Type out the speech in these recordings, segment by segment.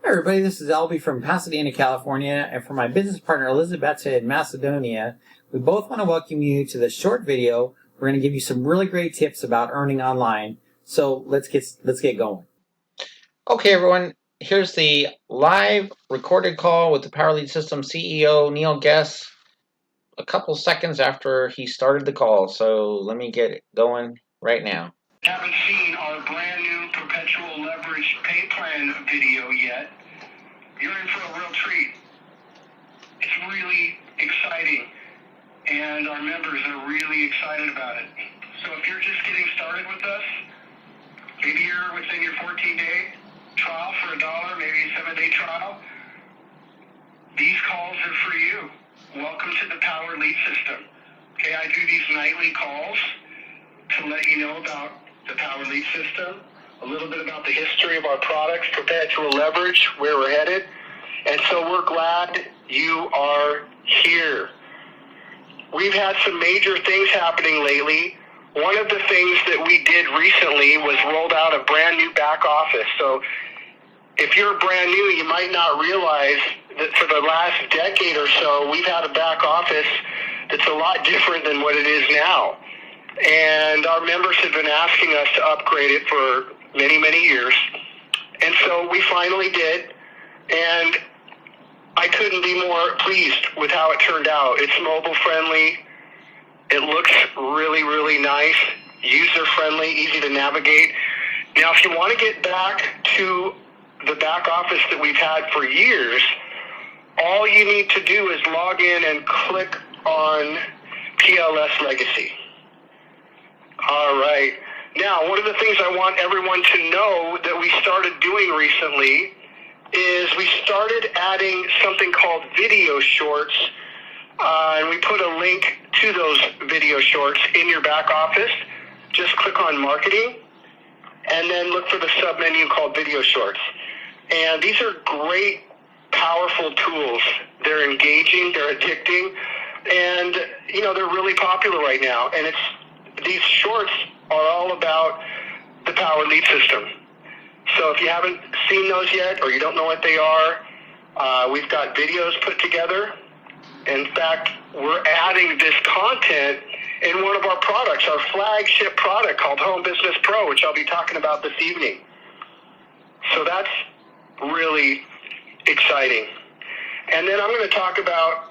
everybody, this is Albie from Pasadena, California, and for my business partner Elizabeth in Macedonia, we both want to welcome you to this short video. We're going to give you some really great tips about earning online. So let's get going. Okay, everyone, here's the live recorded call with the Power Lead System CEO, Neil Guess, a couple seconds after he started the call. So let me get it going right now. Haven't seen our brand new Perpetual Leverage pay plan video yet, you're in for a real treat. It's really exciting, and our members are really excited about it. So if you're just getting started with us, maybe you're within your 14-day trial for $1, maybe a 7-day trial, these calls are for you. Welcome to the Power Lead System. Okay, I do these nightly calls to let you know about the Power Lead System, a little bit about the history of our products, Perpetual Leverage, where we're headed. And so we're glad you are here. We've had some major things happening lately. One of the things that we did recently was rolled out a brand new back office. So if you're brand new, you might not realize that for the last decade or so, we've had a back office that's a lot different than what it is now. And our members have been asking us to upgrade it for many, many years. And so we finally did. And I couldn't be more pleased with how it turned out. It's mobile friendly. It looks really, really nice, user friendly, easy to navigate. Now, if you want to get back to the back office that we've had for years, all you need to do is log in and click on PLS Legacy. All right. Now, one of the things I want everyone to know that we started doing recently is we started adding something called video shorts, and we put a link to those video shorts in your back office. Just click on marketing and then look for the sub-menu called video shorts. And these are great, powerful tools. They're engaging, they're addicting, and they're really popular right now. And these shorts are all about the Power Lead System. So if you haven't seen those yet or you don't know what they are, we've got videos put together. In fact, we're adding this content in one of our products, our flagship product called Home Business Pro, which I'll be talking about this evening. So that's really exciting. And then I'm going to talk about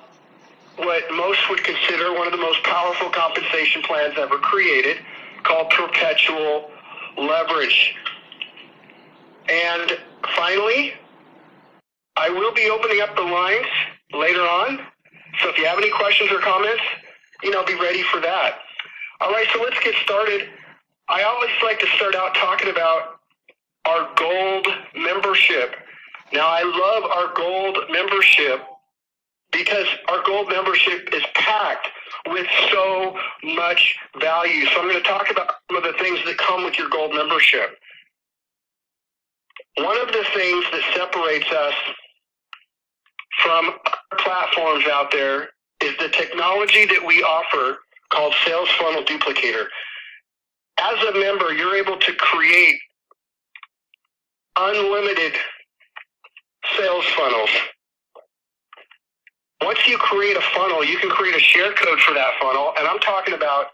what most would consider one of the most powerful compensation plans ever created, called Perpetual Leverage. And finally, I will be opening up the lines later on. So if you have any questions or comments, be ready for that. All right, so let's get started. I always like to start out talking about our gold membership. Now, I love our gold membership because our gold membership is packed with so much value. So I'm going to talk about some of the things that come with your gold membership. One of the things that separates us from other platforms out there is the technology that we offer called Sales Funnel Duplicator. As a member, you're able to create unlimited sales funnels. Once you create a funnel, you can create a share code for that funnel, and I'm talking about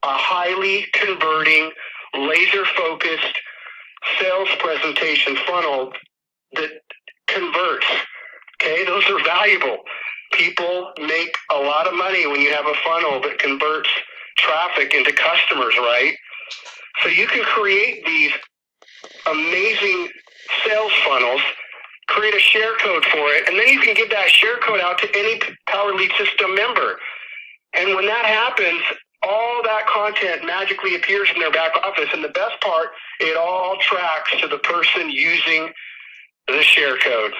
a highly converting, laser-focused sales presentation funnel that converts. Okay, those are valuable. People make a lot of money when you have a funnel that converts traffic into customers, right? So you can create these amazing sales funnels, create a share code for it, and then you can give that share code out to any Power Lead System member. And when that happens, all that content magically appears in their back office. And the best part, it all tracks to the person using the share code.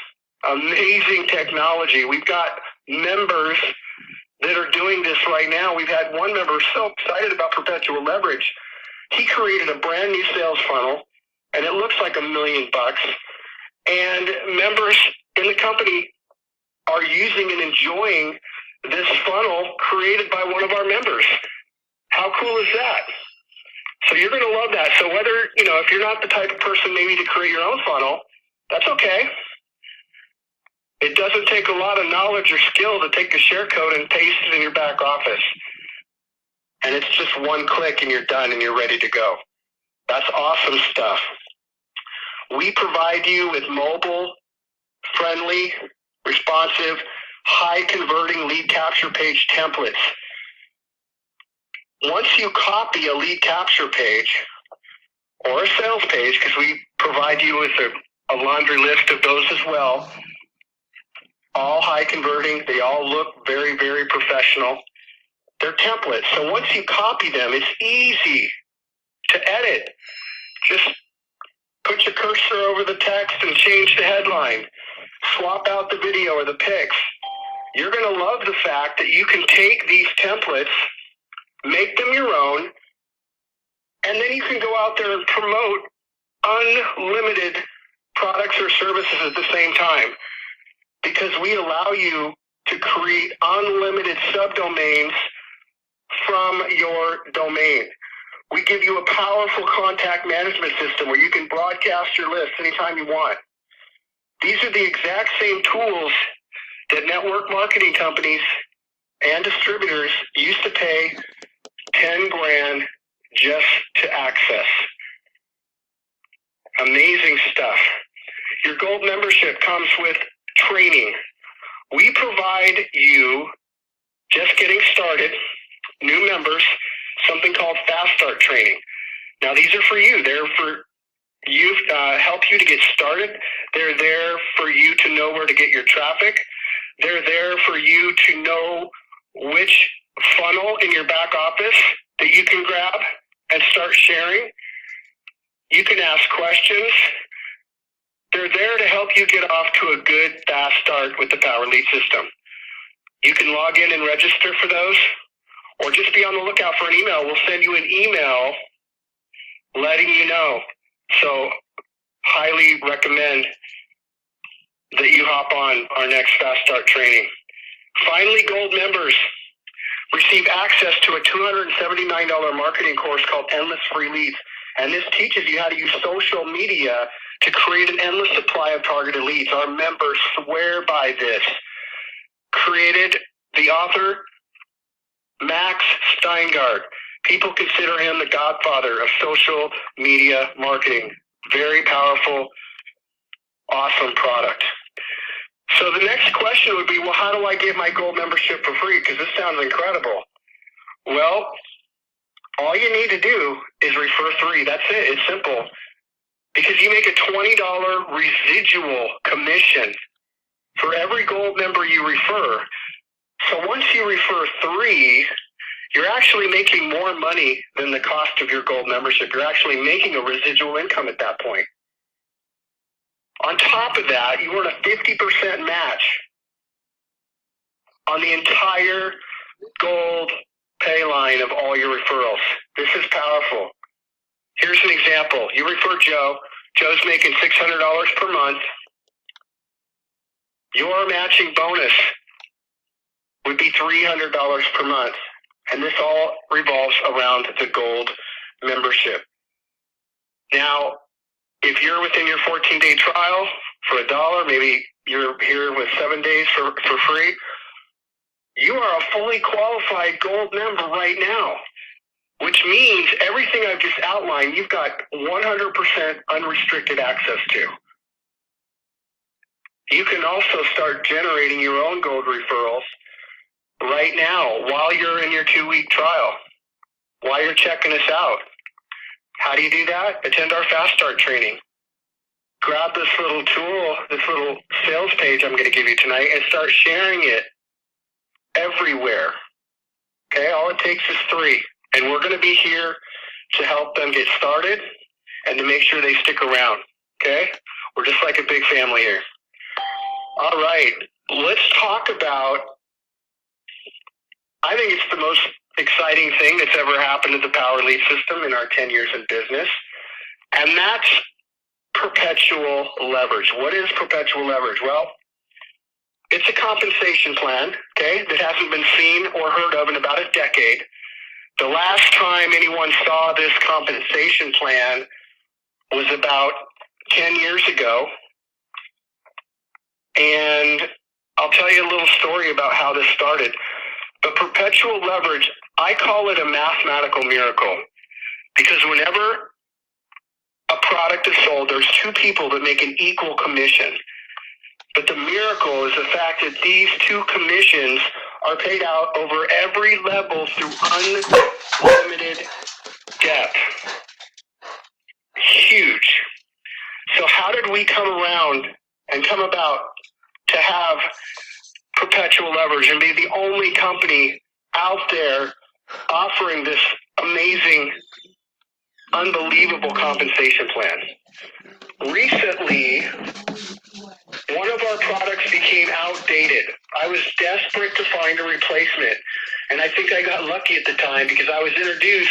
Amazing technology. We've got members that are doing this right now. We've had one member so excited about Perpetual Leverage. He created a brand new sales funnel, and it looks like $1 million. And members in the company are using and enjoying this funnel created by one of our members. How cool is that? So you're going to love that. So whether, if you're not the type of person maybe to create your own funnel, that's okay. It doesn't take a lot of knowledge or skill to take a share code and paste it in your back office. And it's just one click and you're done and you're ready to go. That's awesome stuff. We provide you with mobile, friendly, responsive, high-converting lead capture page templates. Once you copy a lead capture page or a sales page, because we provide you with a laundry list of those as well, all high-converting, they all look very, very professional. They're templates, so once you copy them, it's easy to edit. Just put your cursor over the text and change the headline. Swap out the video or the pics. You're going to love the fact that you can take these templates, make them your own, and then you can go out there and promote unlimited products or services at the same time, because we allow you to create unlimited subdomains from your domain. We give you a powerful contact management system where you can broadcast your list anytime you want. These are the exact same tools that network marketing companies and distributors used to pay 10 grand just to access. Amazing stuff. Your gold membership comes with training. We provide you, just getting started, new members, something called Fast Start training. Now these are for you. They're for you, help you to get started. They're there for you to know where to get your traffic. They're there for you to know which funnel in your back office that you can grab and start sharing. You can ask questions. They're there to help you get off to a good, fast start with the Power Lead system. You can log in and register for those, or just be on the lookout for an email. We'll send you an email letting you know. So highly recommend that you hop on our next Fast Start training. Finally, gold members receive access to a $279 marketing course called Endless Free Leads. And this teaches you how to use social media to create an endless supply of targeted leads. Our members swear by this. Created the author, Max Steingart. People consider him the godfather of social media marketing. Very powerful, awesome product. So the next question would be, well, how do I get my gold membership for free? Because this sounds incredible. Well, all you need to do is refer 3. That's it. It's simple. Because you make a $20 residual commission for every gold member you refer. So once you refer 3, you're actually making more money than the cost of your gold membership. You're actually making a residual income at that point. On top of that, you earn a 50% match on the entire gold pay line of all your referrals. This is powerful. Here's an example. You refer Joe. Joe's making $600 per month. Your matching bonus would be $300 per month. And this all revolves around the gold membership. Now, if you're within your 14-day trial for $1, maybe you're here with 7 days for free, you are a fully qualified gold member right now, which means everything I've just outlined, you've got 100% unrestricted access to. You can also start generating your own gold referrals right now while you're in your 2-week trial, while you're checking us out. How do you do that? Attend our Fast Start training. Grab this little tool, this little sales page I'm going to give you tonight, and start sharing it everywhere. Okay, all it takes is 3. And we're going to be here to help them get started and to make sure they stick around. Okay? We're just like a big family here. All right, let's talk about, I think it's the most exciting thing that's ever happened to the Power Lead system in our 10 years in business, and that's Perpetual Leverage. What is Perpetual Leverage? Well, it's a compensation plan, okay, that hasn't been seen or heard of in about a decade. The last time anyone saw this compensation plan was about 10 years ago. And I'll tell you a little story about how this started. But perpetual leverage, I call it a mathematical miracle, because whenever a product is sold, there's two people that make an equal commission. But the miracle is the fact that these two commissions are paid out over every level through unlimited depth. Huge. So how did we come around and come about to have perpetual leverage and be the only company out there offering this amazing, unbelievable compensation plan? Recently, one of our products became outdated. I was desperate to find a replacement, and I think I got lucky at the time because I was introduced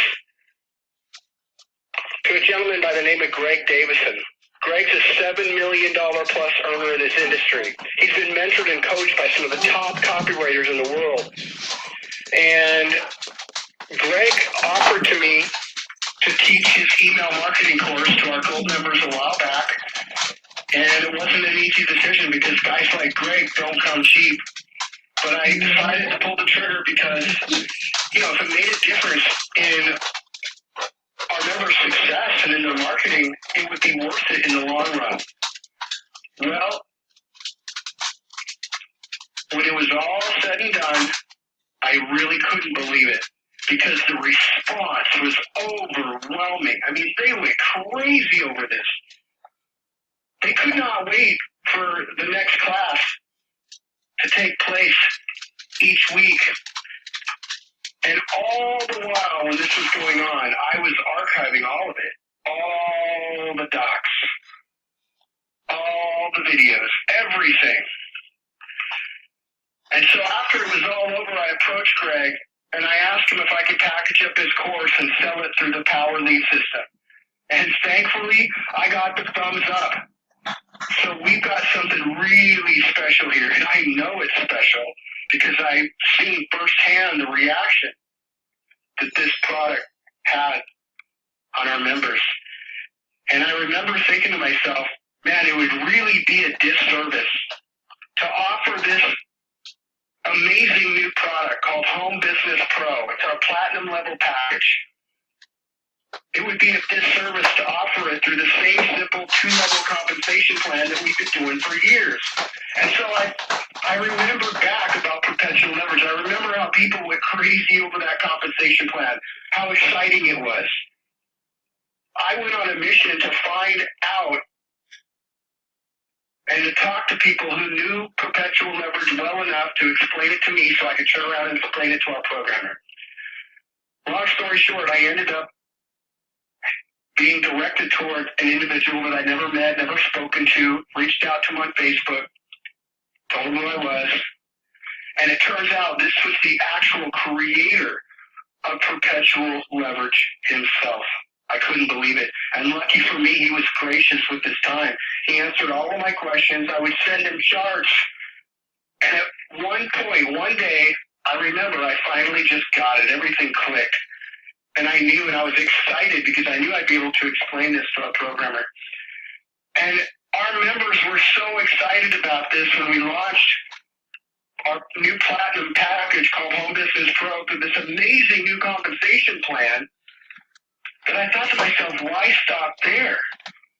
to a gentleman by the name of Greg Davison. Greg's a $7 million plus earner in this industry. He's been mentored and coached by some of the top copywriters in the world. And Greg offered to me to teach his email marketing course to our gold members a while back. And it wasn't an easy decision because guys like Greg don't come cheap. But I decided to pull the trigger because, if it made a difference in our members' success and in their marketing, it would be worth it in the long run. Well, when it was all said and done, I really couldn't believe it because the response was overwhelming. I mean, they went crazy over this. They could not wait for the next class to take place each week. And all the while when this was going on, I was archiving all of it, all the docs, all the videos, everything. And so after it was all over, I approached Greg and I asked him if I could package up his course and sell it through the Power Lead system. And thankfully, I got the thumbs up. So we've got something really special here, and I know it's special because I've seen firsthand the reaction that this product had on our members. And I remember thinking to myself, man, it would really be a disservice to offer this amazing new product called Home Business Pro. It's our platinum level package. It would be a disservice to offer it through the same simple two-level compensation plan that we've been doing for years. And so I remember back about perpetual leverage. I remember how people went crazy over that compensation plan, how exciting it was. I went on a mission to find out and to talk to people who knew perpetual leverage well enough to explain it to me so I could turn around and explain it to our programmer. Long story short, I ended up being directed toward an individual that I never met, never spoken to, reached out to him on Facebook, told him who I was, and it turns out this was the actual creator of perpetual leverage himself. I couldn't believe it. And lucky for me, he was gracious with his time. He answered all of my questions. I would send him charts. And at one point, one day, I remember I finally just got it. Everything clicked. And I knew, and I was excited because I knew I'd be able to explain this to our programmer. And our members were so excited about this when we launched our new platinum package called Home Business Pro through this amazing new compensation plan that I thought to myself, why stop there?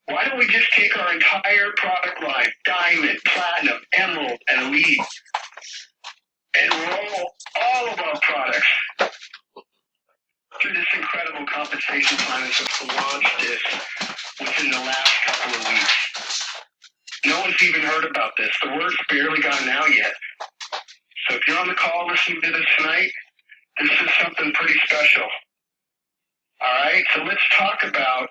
Why don't we just take our entire product line, Diamond, Platinum, Emerald, and Elite, and roll all of our products through this incredible compensation plan and to launch this within the last couple of weeks. No one's even heard about this. The word's barely gotten out yet. So if you're on the call listening to this tonight, this is something pretty special. All right, so let's talk about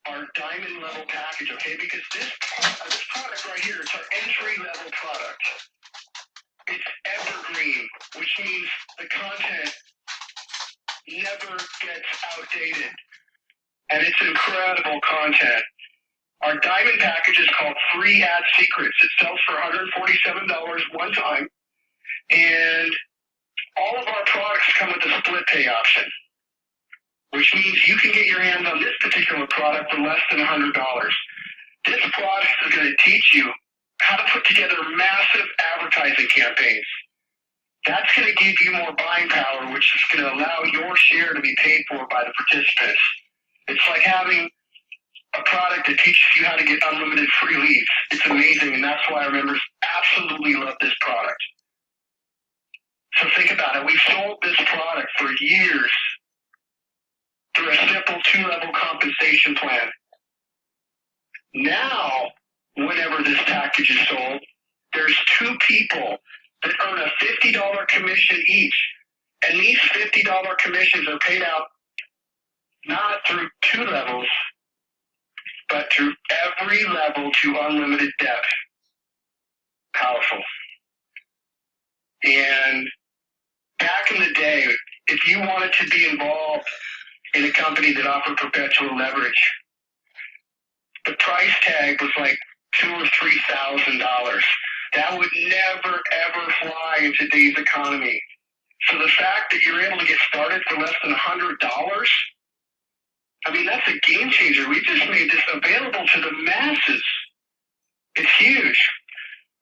our diamond level package, okay? Because this product right here, it's our entry level product. It's evergreen, which means the content never gets outdated. And it's incredible content. Our diamond package is called Free Ad Secrets. It sells for $147 one time. And all of our products come with a split pay option, which means you can get your hands on this particular product for less than $100. This product is going to teach you how to put together massive advertising campaigns. That's going to give you more buying power, which is going to allow your share to be paid for by the participants. It's like having a product that teaches you how to get unlimited free leads. It's amazing, and that's why our members absolutely love this product. So think about it. We've sold this product for years through a simple 2-level compensation plan. Now, whenever this package is sold, there's 2 people that earn a $50 commission each. And these $50 commissions are paid out not through 2 levels, but through every level to unlimited depth. Powerful. And back in the day, if you wanted to be involved in a company that offered perpetual leverage, the price tag was like $2,000 or $3,000. That would never, ever fly in today's economy. So the fact that you're able to get started for less than $100, I mean, that's a game changer. We just made this available to the masses. It's huge.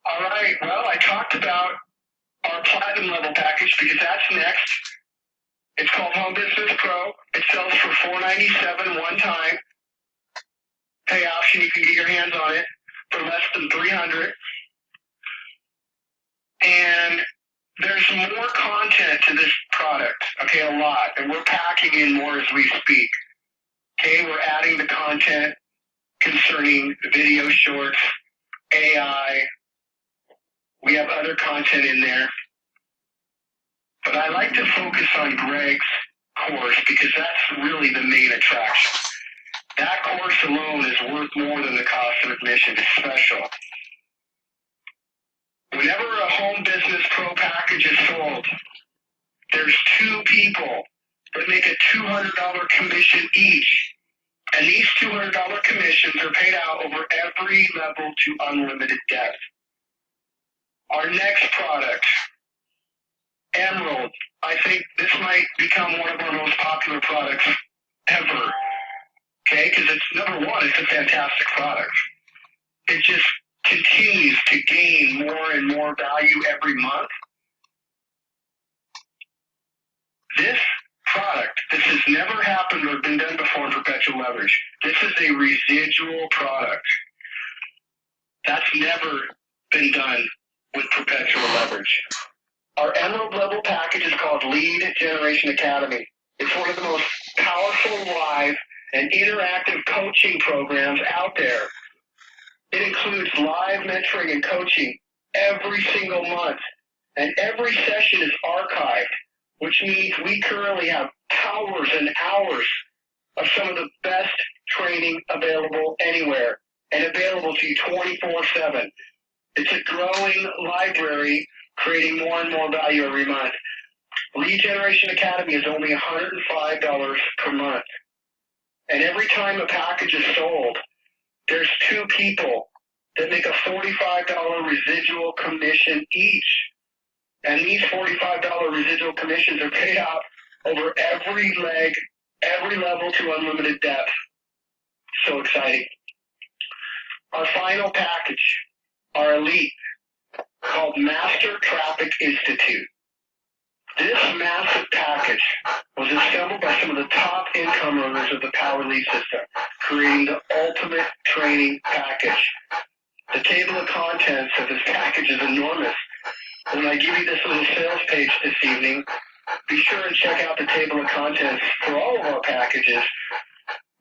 All right, well, I talked about our platinum level package because that's next. It's called Home Business Pro. It sells for $497 one time. Pay option, you can get your hands on it for less than $300. And there's more content to this product, okay, a lot, and we're packing in more as we speak. Okay, we're adding the content concerning video shorts, AI. We have other content in there. But I like to focus on Greg's course because that's really the main attraction. That course alone is worth more than the cost of admission. It's special. Whenever a Home Business Pro package is sold, there's 2 people that make a $200 commission each. And these $200 commissions are paid out over every level to unlimited depth. Our next product, Emerald. I think this might become one of our most popular products ever. Okay, because it's number one, it's a fantastic product. It just continues to gain more and more value every month. This product, this has never happened or been done before in Perpetual Leverage. This is a residual product. That's never been done with Perpetual Leverage. Our Emerald level package is called Lead Generation Academy. It's one of the most powerful live and interactive coaching programs out there. It includes live mentoring and coaching every single month, and every session is archived, which means we currently have hours and hours of some of the best training available anywhere and available to you 24/7. It's a growing library creating more and more value every month. Lead Generation Academy is only $105 per month. And every time a package is sold, there's 2 people that make a $45 residual commission each. And these $45 residual commissions are paid out over every leg, every level to unlimited depth. So exciting. Our final package, our elite, called Master Traffic Institute. This massive package was assembled by some of the top income earners of the Power Lead system, creating the ultimate training package. The table of contents of this package is enormous. When I give you this little sales page this evening, be sure and check out the table of contents for all of our packages,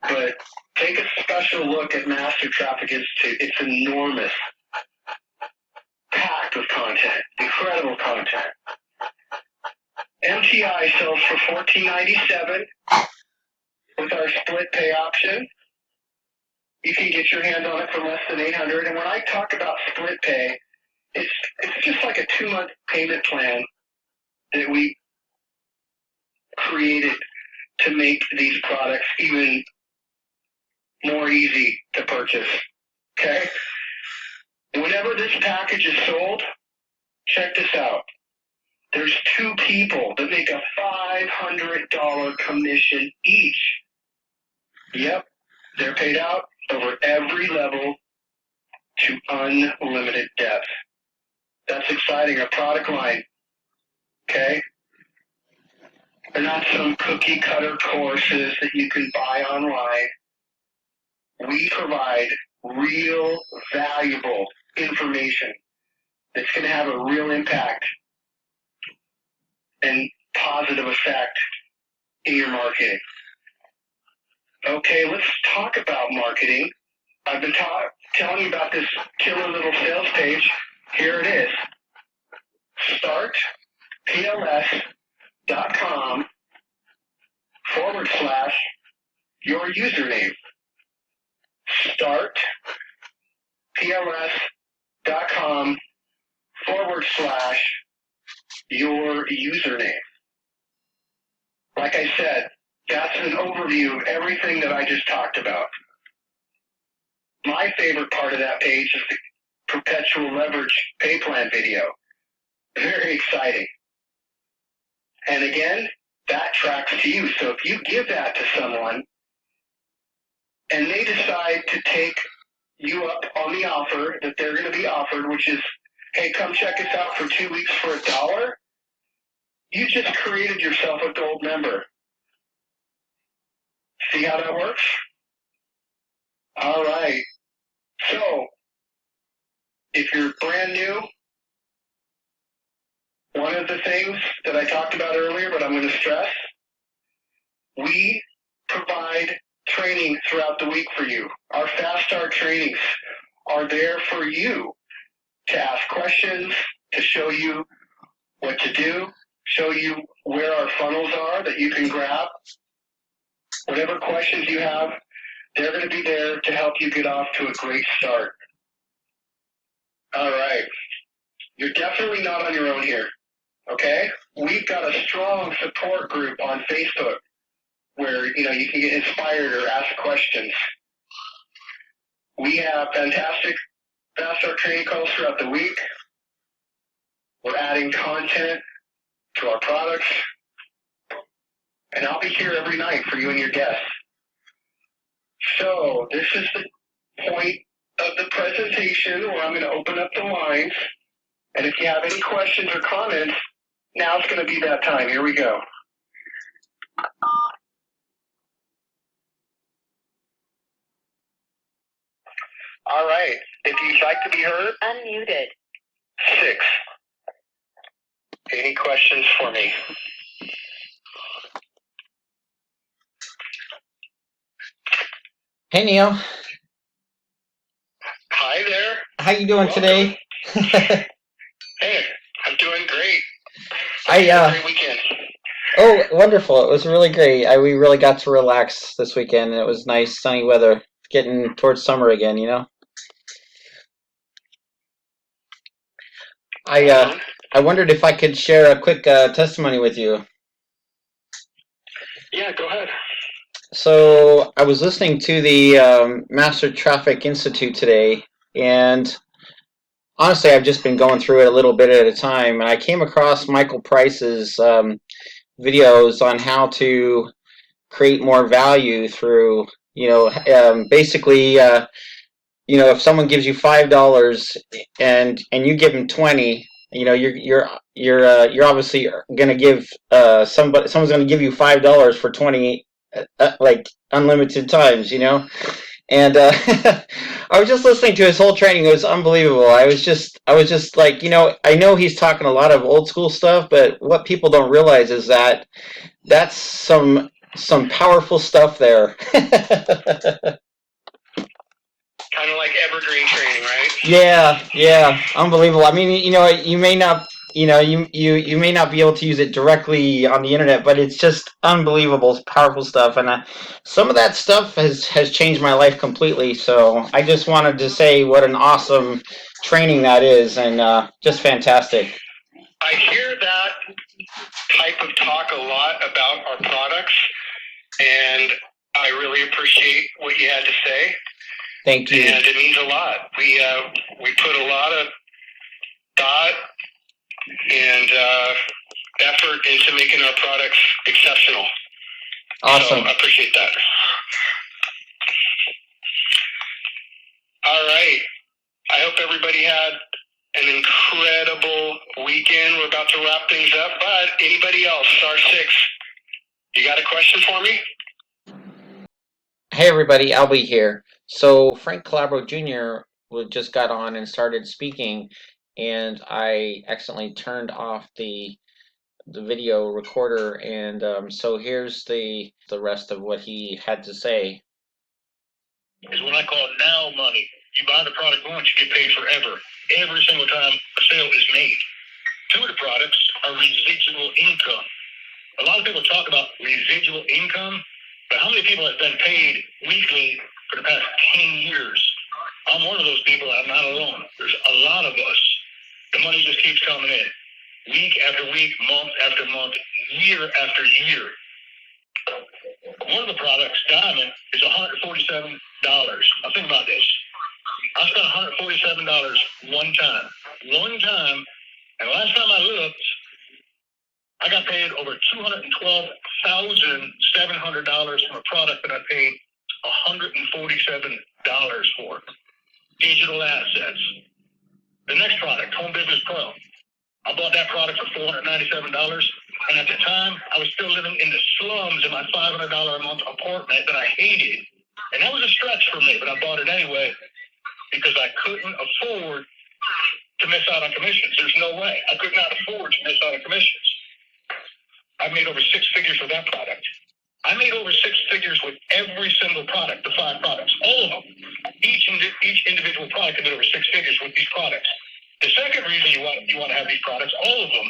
but take a special look at Master Traffic Institute. It's enormous. Packed with content, incredible content. MTI sells for $14.97 with our split pay option. You can get your hand on it for less than $800. And when I talk about split pay, it's just like a 2-month payment plan that we created to make these products even more easy to purchase. Okay? Whenever this package is sold, check this out. There's 2 people that make a $500 commission each. Yep, they're paid out over every level to unlimited depth. That's exciting. A product line, okay? They're not some cookie cutter courses that you can buy online. We provide real valuable information that's going to have a real impact and positive effect in your marketing. Okay, let's talk about marketing. I've been telling you about this killer little sales page. Here it is. startpls.com/your username. startpls.com/your username. Like I said, that's an overview of everything that I just talked about. My favorite part of that page is the Perpetual Leverage pay plan video. Very exciting. And again, that tracks to you. So if you give that to someone and they decide to take you up on the offer that they're going to be offered, which is, hey, come check us out for 2 weeks for $1, you just created yourself a gold member. See how that works? All right. So, if you're brand new, one of the things that I talked about earlier, but I'm going to stress, we provide training throughout the week for you. Our Fast Start trainings are there for you to ask questions, to show you what to do, show you where our funnels are that you can grab. Whatever questions you have, they're going to be there to help you get off to a great start. All right. You're definitely not on your own here, okay? We've got a strong support group on Facebook where, you can get inspired or ask questions. We have fantastic Fast Start training calls throughout the week. We're adding content to our products. And I'll be here every night for you and your guests. So this is the point of the presentation where I'm going to open up the lines. And if you have any questions or comments, now's going to be that time. Here we go. All right. If you'd like to be heard, Unmuted. 6. Any questions for me? Hey, Neil. Hi there. How you doing today? Hey, I'm doing great. Great weekend. Oh, wonderful. It was really great. We really got to relax this weekend, and it was nice, sunny weather, getting towards summer again, I wondered if I could share a quick testimony with you. Yeah, go ahead. So I was listening to the Master Traffic Institute today, and honestly, I've just been going through it a little bit at a time, and I came across Michael Price's videos on how to create more value through, basically, if someone gives you $5 and you give them 20, you're obviously going to give someone's going to give you $5 for 20 like unlimited times, and I was just listening to his whole training. It was unbelievable. I was just like, I know he's talking a lot of old school stuff, but what people don't realize is that that's some powerful stuff there. Kind of like evergreen training, right? Yeah, unbelievable. I mean, you may not, you may not be able to use it directly on the internet, but it's just unbelievable, powerful stuff. And some of that stuff has changed my life completely. So I just wanted to say what an awesome training that is, and just fantastic. I hear that type of talk a lot about our products, and I really appreciate what you had to say. Thank you. And it means a lot. We put a lot of thought and effort into making our products exceptional. Awesome. So I appreciate that. All right. hope everybody had an incredible weekend. We're about to wrap things up, but anybody else, star 6, you got a question for me? Hey everybody, Albie here. So Frank Calabro Jr. Just got on and started speaking, and I accidentally turned off the video recorder, and so here's the rest of what he had to say. Is what I call now money. You buy the product once, you get paid forever. Every single time a sale is made. 2 of the products are residual income. A lot of people talk about residual income, but how many people have been paid weekly for the past 10 years? I'm one of those people. I'm not alone. There's a lot of us. The money just keeps coming in. Week after week, month after month, year after year. One of the products, Diamond, is $147. Now think about this. I spent $147 one time. One time, and last time I looked, I got paid over $212,700 from a product that I paid $147 for. Digital assets. The next product, Home Business Pro. I bought that product for $497, and at the time, I was still living in the slums in my $500 a month apartment that I hated. And that was a stretch for me, but I bought it anyway because I couldn't afford to miss out on commissions. There's no way. I could not afford to miss out on commissions. I made over 6 figures with that product. I made over 6 figures with every single product, the 5 products, all of them. Each individual product, I made over 6 figures with these products. The second reason you want to have these products, all of them,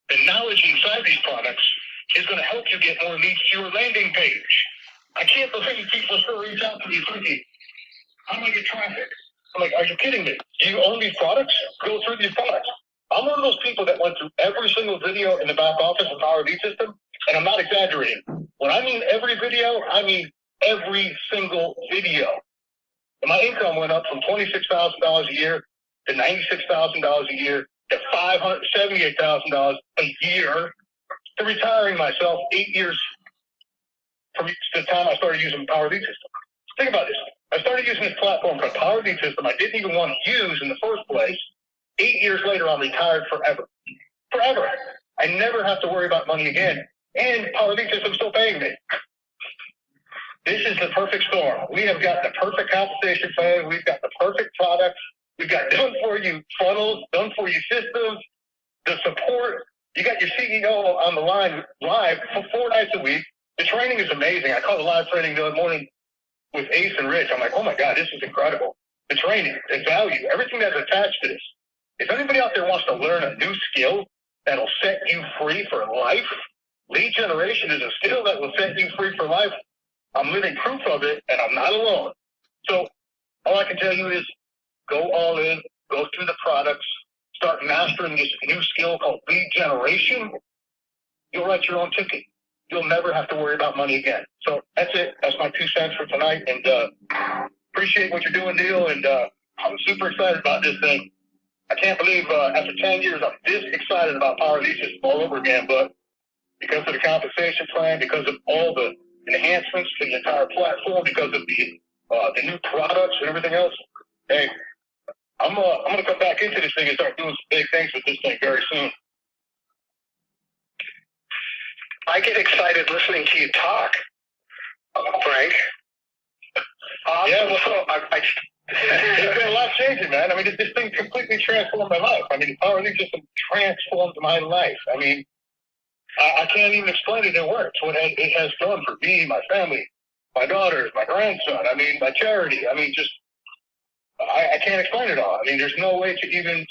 the knowledge inside these products is going to help you get more leads to your landing page. I can't believe people still reach out to me thinking, how do I get traffic? I'm like, are you kidding me? Do you own these products? Go through these products. I'm one of those people that went through every single video in the back office of Power Lead System, and I'm not exaggerating. When I mean every video, I mean every single video. And my income went up from $26,000 a year to $96,000 a year to $578,000 a year to retiring myself 8 years from the time I started using Power Lead System. Think about this. I started using this platform called Power Lead System I didn't even want to use in the first place. 8 years later, I'm retired forever. Forever. I never have to worry about money again. And Power Lead System's still paying me. This is the perfect storm. We have got the perfect compensation plan. We've got the perfect products. We've got done-for-you funnels, done-for-you systems, the support. You got your CEO on the line live for 4 nights a week. The training is amazing. I caught a live training the other morning with Ace and Rich. I'm like, oh my God, this is incredible. The training, the value, everything that's attached to this. If anybody out there wants to learn a new skill that'll set you free for life, lead generation is a skill that will set you free for life. I'm living proof of it, and I'm not alone. So all I can tell you is go all in, go through the products, start mastering this new skill called lead generation. You'll write your own ticket. You'll never have to worry about money again. So that's it. That's my 2 cents for tonight. And appreciate what you're doing, Neil. And I'm super excited about this thing. I can't believe after 10 years I'm this excited about Power Lead System all over again. But because of the compensation plan, because of all the enhancements to the entire platform, because of the new products and everything else, hey, I'm gonna come back into this thing and start doing some big things with this thing very soon. I get excited listening to you talk, Frank. Awesome. Yeah, well, there's been a lot changing, man. I mean, this thing completely transformed my life. I mean, the Power Lead System transformed my life. I mean, I can't even explain it in words what it has done for me, my family, my daughters, my grandson. I mean, my charity. I mean, just I can't explain it all. I mean, there's no way to even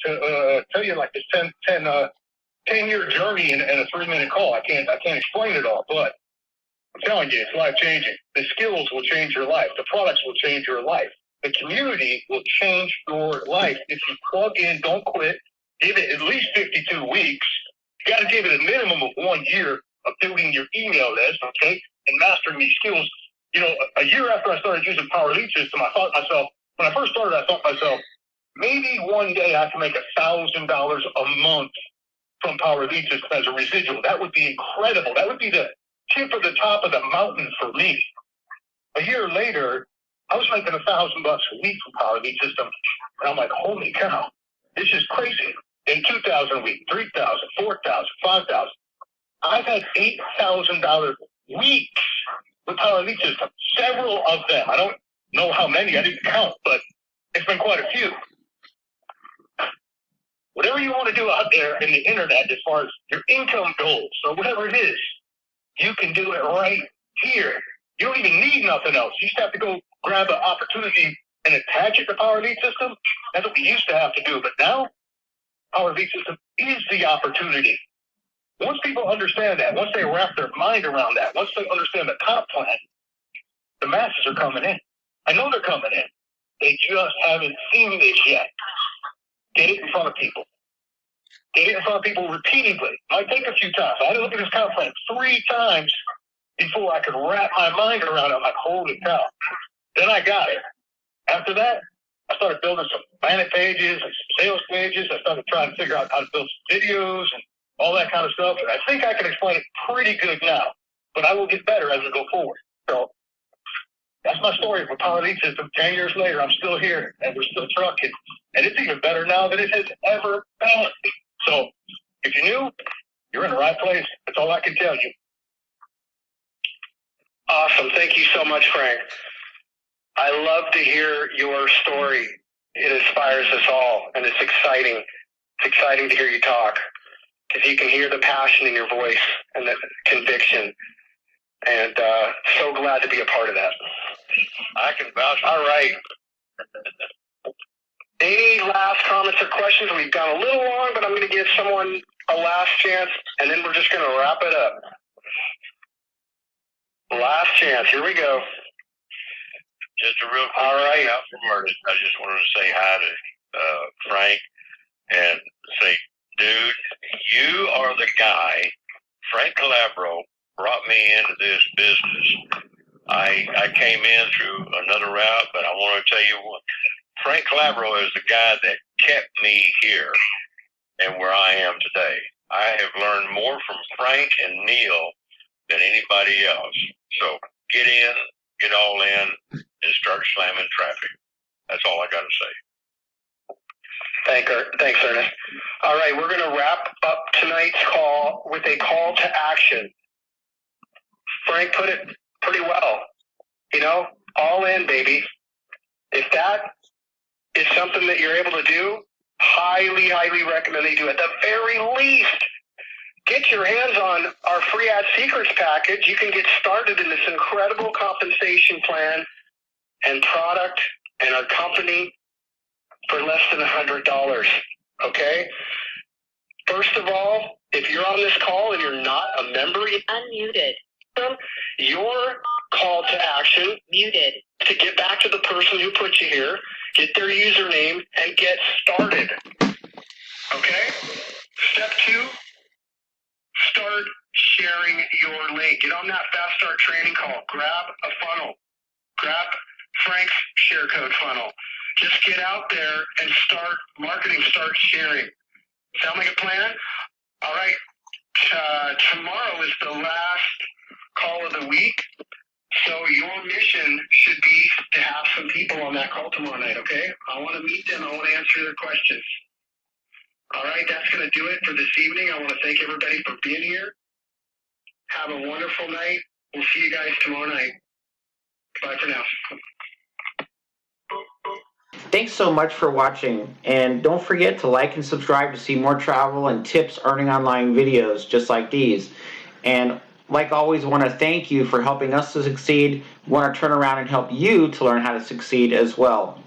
tell you like this 10-year journey in a 3-minute call. I can't explain it all, but I'm telling you, it's life-changing. The skills will change your life. The products will change your life. The community will change your life. If you plug in, don't quit, give it at least 52 weeks. You got to give it a minimum of 1 year of building your email list, okay, and mastering these skills. You know, a year after I started using Power Lead System, I thought myself, when I first started, I thought myself, maybe one day I can make $1,000 a month from Power Lead System as a residual. That would be incredible. That would be the tip of the top of the mountain for me. A year later, I was making $1,000 a week from Power Lead System, And I'm like, holy cow, this is crazy. In 2,000 a week, 3,000, 4,000, 5,000. I've had $8,000 weeks with Power Lead System. Several of them. I don't know how many. I didn't count, but it's been quite a few. Whatever you want to do out there in the internet as far as your income goals or whatever it is, you can do it right here. You don't even need nothing else. You just have to go grab an opportunity and attach it to Power Lead System. That's what we used to have to do. But now, Power Lead System is the opportunity. Once people understand that, once they wrap their mind around that, once they understand the comp plan, the masses are coming in. I know they're coming in. They just haven't seen this yet. Get it in front of people. Get it in front of people repeatedly. It might take a few times. I had to look at this comp plan 3 times before I could wrap my mind around it. I'm like, holy cow. Then I got it. After that, I started building some landing pages and some sales pages. I started trying to figure out how to build some videos and all that kind of stuff. And I think I can explain it pretty good now. But I will get better as we go forward. So that's my story for Power Lead System. 10 years later, I'm still here, and we're still trucking. And it's even better now than it has ever been. So if you're new, you're in the right place. That's all I can tell you. Awesome. Thank you so much, Frank. I love to hear your story. It inspires us all, and it's exciting. It's exciting to hear you talk because you can hear the passion in your voice and the conviction. And so glad to be a part of that. I can vouch. All right. Any last comments or questions? We've gone a little long, but I'm going to give someone a last chance, and then we're just going to wrap it up. Last chance. Here we go. Just a real quick out from artist. I just wanted to say hi to Frank and say, dude, you are the guy. Frank Calabro brought me into this business. I came in through another route, but I want to tell you what, Frank Calabro is the guy that kept me here and where I am today. I have learned more from Frank and Neil than anybody else. So get in, get all in, and start slamming traffic. That's all I got to say. Thanks, Ernest. All right, we're going to wrap up tonight's call with a call to action. Frank put it pretty well. You know, all in, baby. If that is something that you're able to do, highly, highly recommend that you do. At the very least, get your hands on our free ad secrets package. You can get started in this incredible compensation plan and product and our company for less than $100. Okay? First of all, if you're on this call and you're not a member, you're unmuted. Your call to action muted to get back to the person who put you here, get their username, and get started. Okay? Step 2, start sharing your link. Get on that Fast Start training call. Grab a funnel. Grab Frank's share code funnel. Just get out there and start marketing, start sharing. Sound like a plan? All right. Tomorrow is the last call of the week. So your mission should be to have some people on that call tomorrow night, okay? I want to meet them. I want to answer their questions. All right, that's going to do it for this evening. I want to thank everybody for being here. Have a wonderful night. We'll see you guys tomorrow night. Bye for now. Thanks so much for watching, and don't forget to like and subscribe to see more travel and tips earning online videos just like these. And like always, want to thank you for helping us to succeed. Want to turn around and help you to learn how to succeed as well.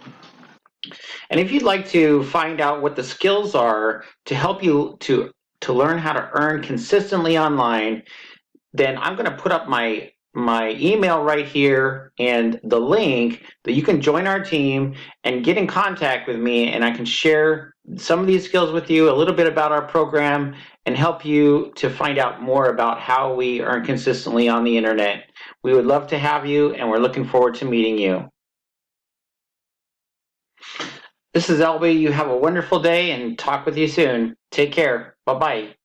And if you'd like to find out what the skills are to help you to learn how to earn consistently online, then I'm going to put up my email right here and the link that you can join our team and get in contact with me, and I can share some of these skills with you, a little bit about our program, and help you to find out more about how we earn consistently on the internet. We would love to have you, and we're looking forward to meeting you. This is Albie. You have a wonderful day, and talk with you soon. Take care. Bye-bye.